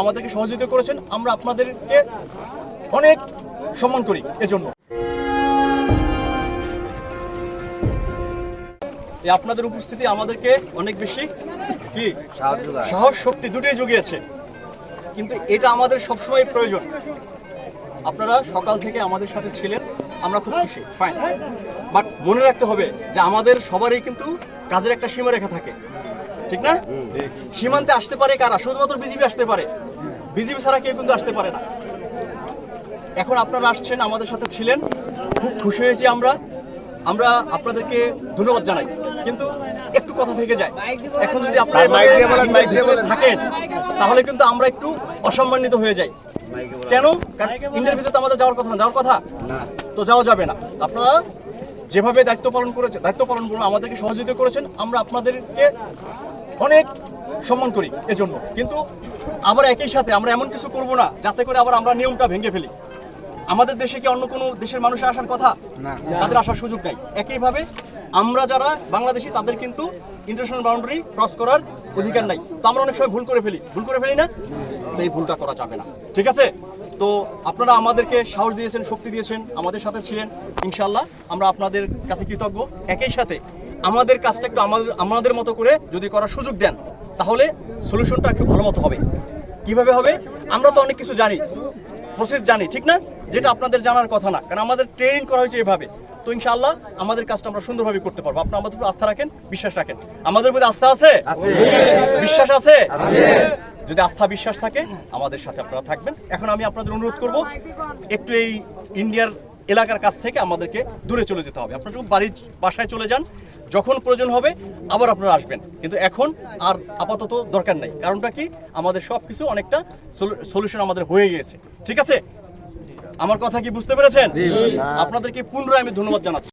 আমাদেরকে সহযোগিতা করেছেন, আমরা আপনাদেরকে অনেক সম্মান করি। এজন্য আপনাদের উপস্থিতি আমাদেরকে অনেক বেশি কি সাহস শক্তি দুটোই জুগিয়েছে, কিন্তু এটা আমাদের সবসময় প্রয়োজন। আপনারা সকাল থেকে আমাদের সাথে ছিলেন, আমরা খুব খুশি, ফাইন। বাট মনে রাখতে হবে যে আমাদের সবারই কিন্তু কাজের একটা সীমারেখা থাকে, ঠিক না? সীমান্তে আসতে পারে কারা? শুধুমাত্র বিজিবি আসতে পারে, বিজিবি ছাড়া কেউ কিন্তু আসতে পারে না। এখন আপনারা আসছেন, আমাদের সাথে ছিলেন, খুব খুশি হয়েছি আমরা আপনাদেরকে ধন্যবাদ জানাই। কিন্তু একটু কথা থেকে যায়, এখন যদি আপনারা থাকেন তাহলে কিন্তু আমরা একটু অসম্মানিত হয়ে যাই। কেন? কারণ ইন্টারভিউতে তো আমাদের যাওয়ার কথা না, তো যাওয়া যাবে না। আপনারা যেভাবে দায়িত্ব পালন করুন, আমাদেরকে সহযোগিতা করেছেন, আমরা আপনাদেরকে অনেক সম্মান করি এজন্য। কিন্তু আবার একই সাথে আমরা এমন কিছু করব না যাতে করে আবার আমরা নিয়মটা ভেঙে ফেলি। আমাদের দেশে কি অন্য কোনো দেশের মানুষ আসার কথা না, তাদের আসার সুযোগ নাই। একইভাবে আমরা যারা বাংলাদেশি তাদের কিন্তু ইন্টারন্যাশনাল বাউন্ডারি ক্রস করার অধিকার নাই। তো আমরা অনেক সময় ভুল করে ফেলি না, তো এই ভুলটা করা যাবে না, ঠিক আছে? তো আপনারা আমাদেরকে সাহস দিয়েছেন, শক্তি দিয়েছেন, আমাদের সাথে ছিলেন। ইনশাআল্লাহ আমরা আপনাদের কাছে কৃতজ্ঞ। একই সাথে আমাদের কাজটা একটু আমাদের মতো করে যদি করার সুযোগ দেন তাহলে সলিউশনটা একটু ভালো মতো হবে। কিভাবে হবে? আমরা তো অনেক কিছু জানি, প্রসেস জানি, ঠিক না? যেটা আপনাদের জানার কথা না, কারণ আমাদের ট্রেনিং করা হয়েছে এভাবে। তো ইনশাআল্লাহ আমাদের কাজটা আমরা সুন্দরভাবে করতে পারবো। আপনারা আমাদের উপর আস্থা রাখেন, বিশ্বাস রাখেন। আমাদের প্রতি আস্থা আছে, বিশ্বাস আছে। যদি আস্থা বিশ্বাস থাকে আমাদের সাথে আপনারা থাকবেন। এখন আমি আপনাদের অনুরোধ করব, একটু এই ইন্ডিয়ার এলাকার কাছ থেকে আমাদেরকে দূরে চলে যেতে হবে। আপনারা বাসায় চলে যান, যখন প্রয়োজন হবে আবার আপনারা আসবেন, কিন্তু এখন আর আপাতত দরকার নাই। কারণটা কি? আমাদের সব কিছু অনেকটা সলিউশন আমাদের হয়ে গিয়েছে, ঠিক আছে? আমার কথা কি বুঝতে পেরেছেন? আপনাদেরকে পুনরায় আমি ধন্যবাদ জানাচ্ছি।